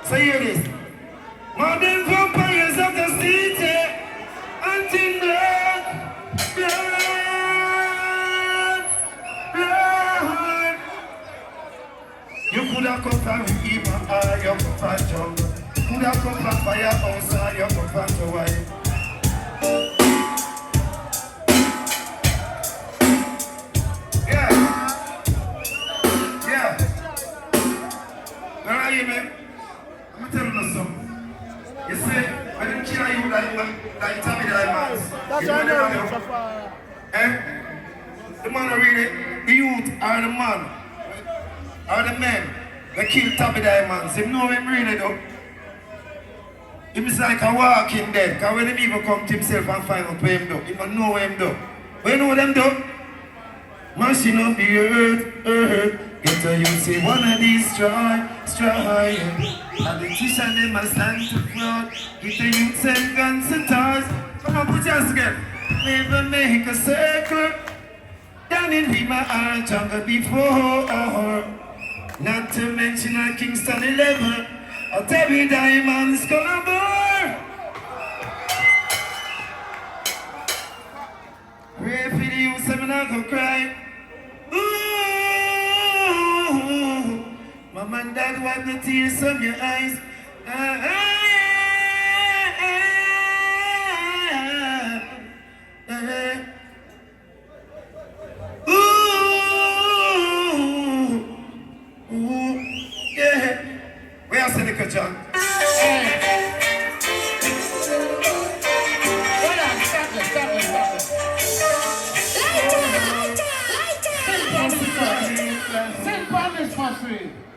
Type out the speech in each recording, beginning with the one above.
So hear this. Modern vampires of the city, hunting blood, blood. You could have come from river or you come from jungle. Could have come from firehouse or you come from the wife. Yeah. Where are you, man? I'm telling you something. You see, I didn't kill you like Tabby diamonds. That's why I know. Eh? The man really, the youth or the man, or the men, they kill Tabby diamonds. You know him really though. He's like a walking dead. Because when he even come to himself and find out where him do, he don't know where him do. Where you know them do? Mashing up the earth. Get a you see one of these destroy. And the Tristan them must stand to float. Get the youths and guns and toys. Come on, put your hands together. Never make a circle. Down in my heart, jungle before. Not to mention a Kingston 11. A Tabby diamonds gonna burn. Pray for the youths, I'm not gonna cry. Ooh, mom and dad wipe the tears from your eyes. Ooh, yeah. Where's Seneca John?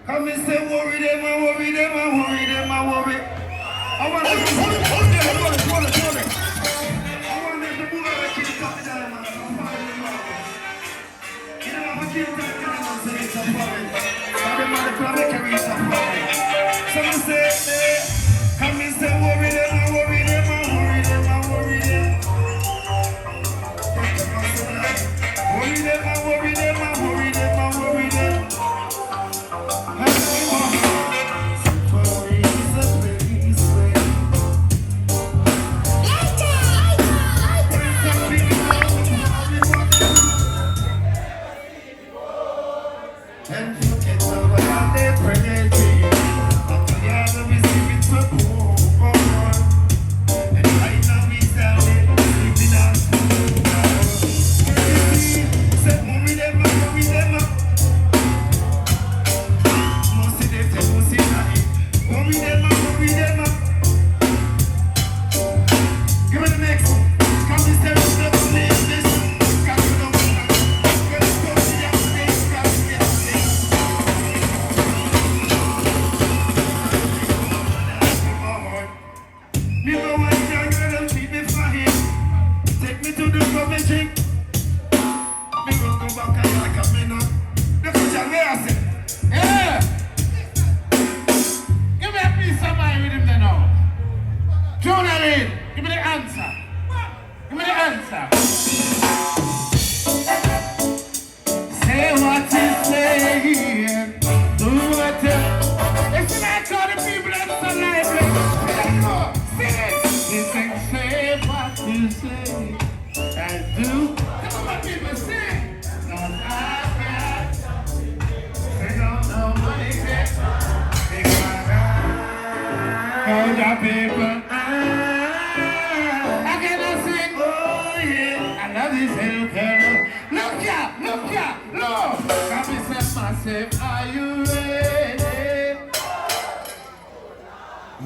Come and say worry them, I worry them, I worry them, I worry. I want them to hold it. I want them to move like you cut the diamond. You know I'm a kid that diamond, so it's a problem. I'm the man that carry it up. Some say, come and say worry them, I worry them, I worry them, I worry them. Worry them, I worry them, I worry them, I worry them.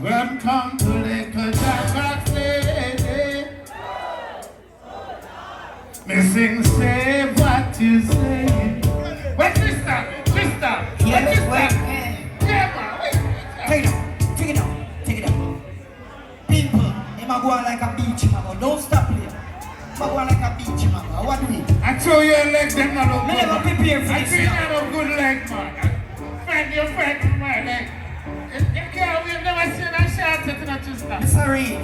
Welcome to Little Jack City. Missing, say what you say. Wait, Tristan. Yeah, wait. Yeah, man, wait. Take it down. People, they might go on like a beach, man. Don't stop here. They might go on like a beach, man. What do we? I show you a leg, them not look good. Never prepare for I this. see you have a good leg, man. Your friend, my leg. You can't, we've never seen a shot set in a Tristan. Mr. Reid,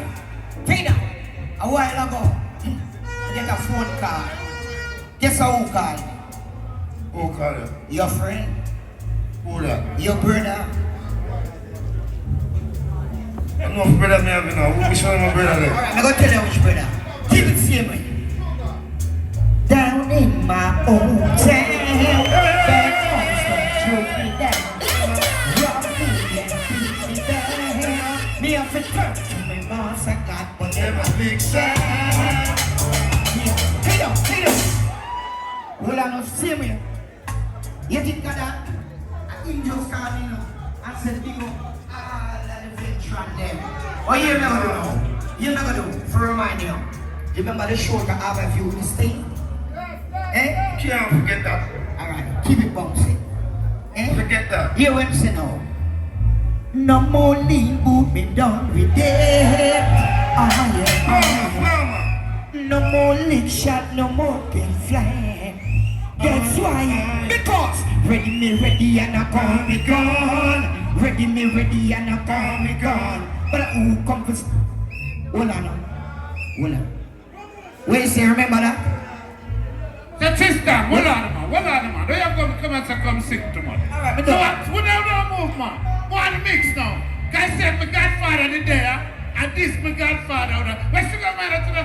take it down. A while ago, I get a phone call. Guess who called me? Who called you? Your friend? Who that? Your brother? enough brother me have now. Which one of my brother there? Alright, I'm gonna tell you which brother. Keep it same way. Down in my own town, back home, drove me down. Robbed me and beat me down. Me up and turn to my boss, I got whatever big sound. Yeah, take it. Well, I'm not same way. You think that angels come in and said, big up all of the veteran them. What you never do? You never do, for remind you. You remember the show that have a few this thing? Eh? Can't forget that. Alright, keep it bouncing. Eh? Forget that. Here when say no. No more lean boot me down with it. Ah yeah. Mama. No more lick shot, no more can fly. That's why. Because ready and I call me gone. Ready and I call me gone. But who come first? Hold on. Wait, say remember that? So Tristan, hold on, man. Don't you have to come and come sing to me? Alright, So what? We don't move, man. What the mix now? Guy said my godfather is there, and this my godfather. Where's sugar man to the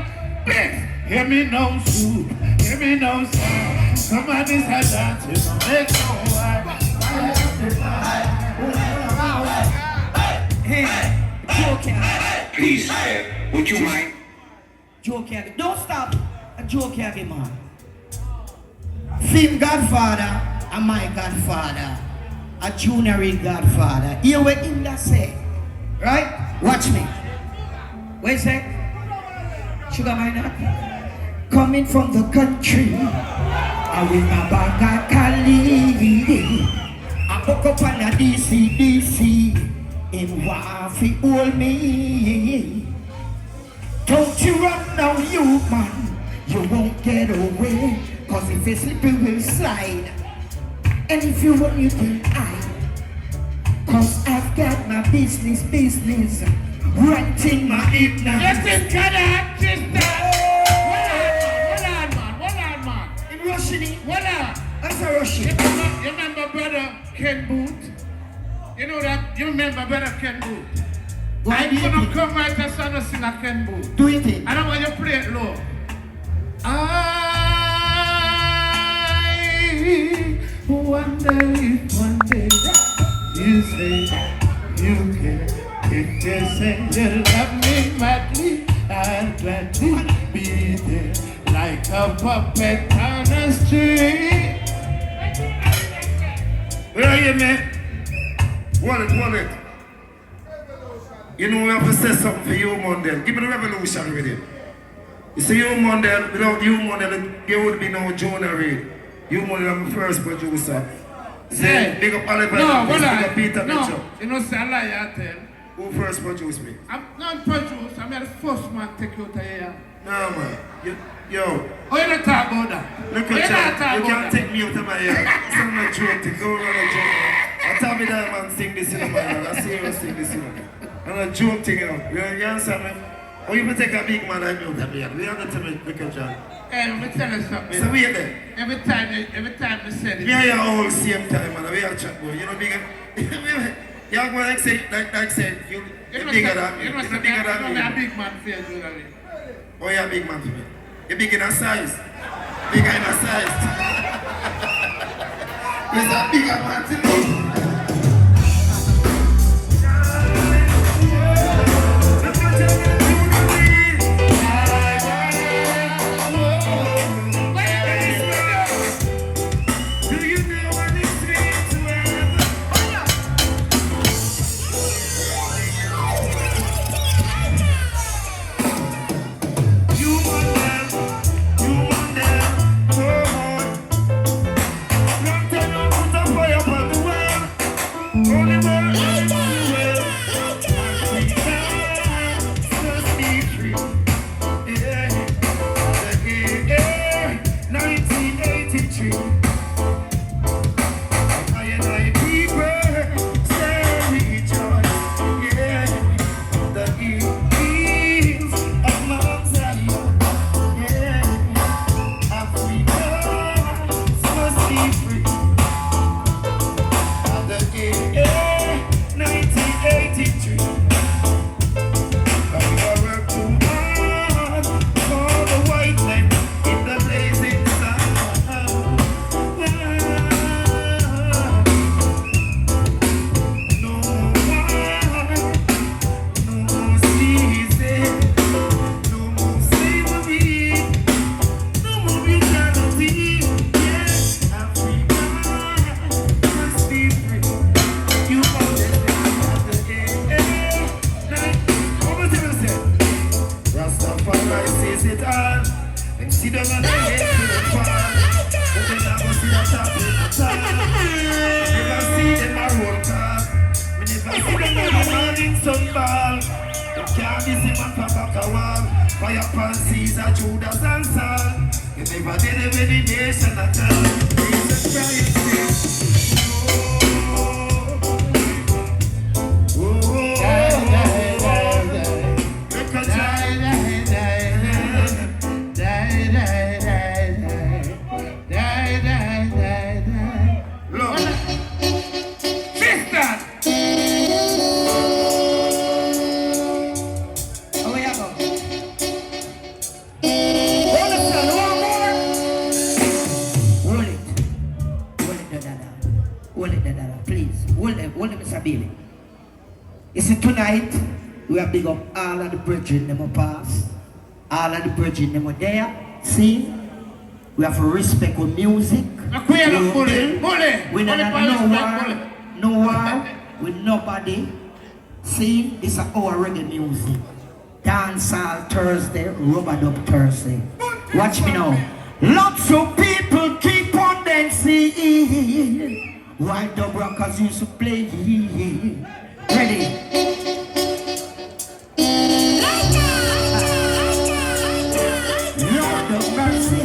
mix? Hear me no soup, hear me no sound. Somebody's had dancing, no make no wine. Hey, Joe Cabby. Please, would you mind? Joe Cabby. Don't stop. Joe Cabby, man. Film Godfather and my Godfather. A junior Godfather. Hear what him that say. Right? Watch me. Wait a sec. Sugar Miner. Coming from the country. I with my bag of Cali. I woke up on a DC. In Wafi hold me. Don't you run now, you man. You won't get away. Cause if you slip you will slide. And if you run you can hide. Cause I've got my business right in my ignorance. Listen to that, Tristan. Hold on, man. In Russian. Hold on. That's a Russian. You remember brother Ken Booth? You know that? You remember brother Ken Booth? Why do I'm you gonna think? come right to sing a Ken Booth. Do you think? I don't want you to play it low. I wonder if one day you say you care. If they say you love me madly, I'll gladly be there like a puppet on the street. Where are you, man? Wallet. You know we have to say something for you, Mondale. Give me the revolution with it. You see, you, Mondale, without you, Mondale, there would be no Jonah Reid. You, Mondale, I'm the first producer. Say, big up Oliver, No, big hold up on. Peter No, Mitchell. you know, say a lie, I tell. Who first produced me? I'm not produced, I'm the first man to take you to here. No, man. Yo, Oh, you don't talk about that. look You at don't you. talk You about can't that. take me out of my ear. It's not a joke to go around a joke. I tell me that man sing this in my ear. I see him sing this in my ear. And a joke thing, you know. You understand me? Or you can take a big man like me out of my ear. We have to tell me, look at you. Hey, let me tell you something. So wait there. Every time they said it. Me and you all same time, man. We are chat, boy. You know, bigger. You're going like say, you're bigger than me. You You're must bigger than be a me. big man for you, Julie. Oh, you're a big man to me. You're big in a size. Bigger in a size. You're a bigger man to me. Fire upon the world. sunball. You can't miss him on top of the wall. Fire pan Caesar, Judas and Saul. You never did it with the nation at all. Jesus Christ. Tristan! Oh, we have Understand, one more. Hold it. Hold it, Dada. Hold it, Dada. Please. Hold it, Mr. Bailey. You see, tonight, we have big up all of the brethren them will pass. All of the brethren them were there. See? We have to respect our music. We don't have no war with nobody. See? It's our reggae music. Dancehall Thursday, rubber dub Thursday. Watch me now. Lots of people keep on dancing. While the rockers used to play. Ready? Lord of mercy.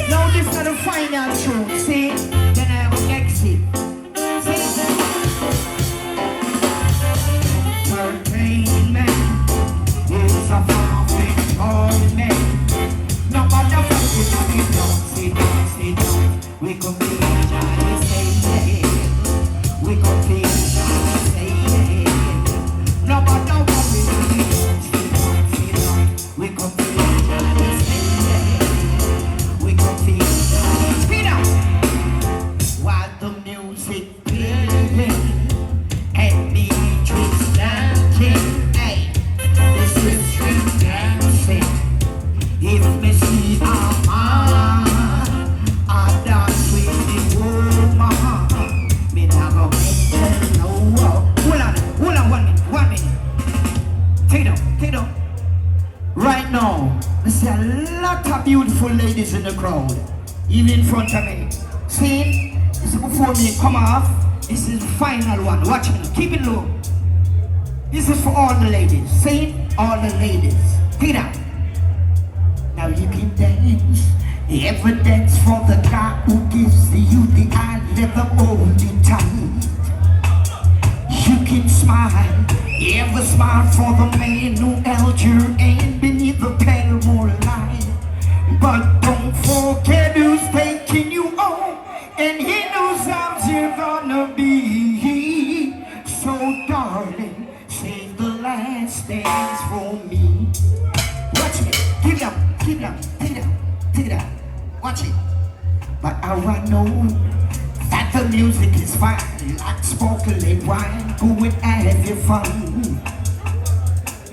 Now this is the final show, see? Then I will exit. Entertainment is a perfect torment. No matter what we don't, sit down. We can be nice, say we can be nice, say no matter what we don't, sit down. We can be nice, say we can be nice. Speed up. While the music playing and me Tristan King, hey, this is Tristan dancing. If me see a man, I dance with the woman. Me never wait no more. Hold on, 1 minute. Take it down. Right now, I see a lot of beautiful ladies in the crowd, even in front of me. See, this is before me come off. This is the final one. Watch me, keep it low. This is for all the ladies. See, all the ladies. Take it down. Now you can dance, evidence for the guy who gives you the eye, let them hold you tight. You can smile, ever smile for the man who held your hand beneath the pale moonlight. But don't forget who's taking you home, and he knows how you're gonna be. So darling, save the last dance for me. Watch me, keep it up. Take it out. Watch it. But I know that the music is fine, like sparkling wine. Go and have your fun.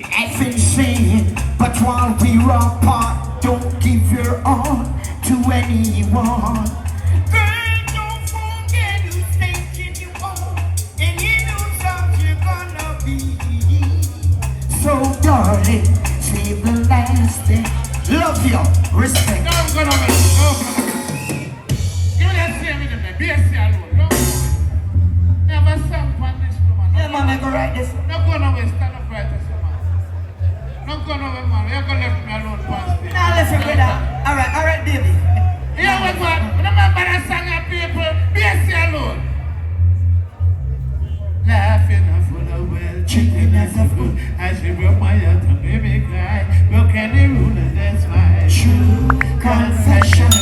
Laughing, singing, but while we're apart, don't give your all to anyone. Girl, don't forget who's taking you home, and he knows how you're gonna be. So, darling, save the last day. Love you, respect. No, I'm gonna make it. Give me that same in there. Be a alone. No. Never sung on this woman. Yeah, man, I go write this. No go nowhere, stand up right this man. No go nowhere, man. You're gonna leave me alone past there. Now listen, brother. Alright, baby. Yeah, what man? Remember that song of people? Be a alone. Laughing full of well, chicken as a fool. As she broke my heart and made me cry. Broke any rule and that's my true confession.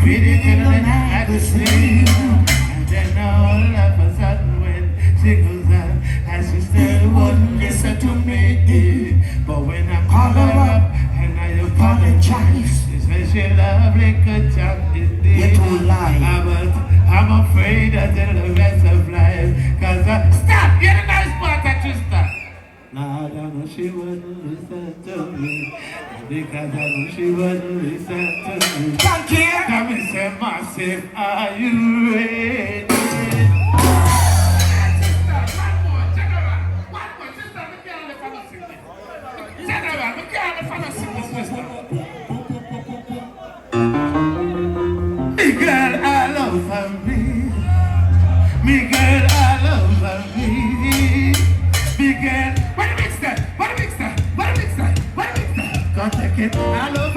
Read it in the magazine. And then all of a sudden when she goes out, and she still wouldn't listen to me. But when I call her up and I apologize, she says she love like a child indeed. You're too lying. But I'm afraid until the rest of life. Cause stop! You're the nice part of Tristan. Lord, I know she wouldn't listen to me. me. Because I know she wouldn't listen to me. Thank you. Come and say, Massive, are you ready? Me girl, I love her, me. Me girl, I love her, me. Me girl, what a mix that? What a mix that? What a mix that? What a mix that? Come take it. I love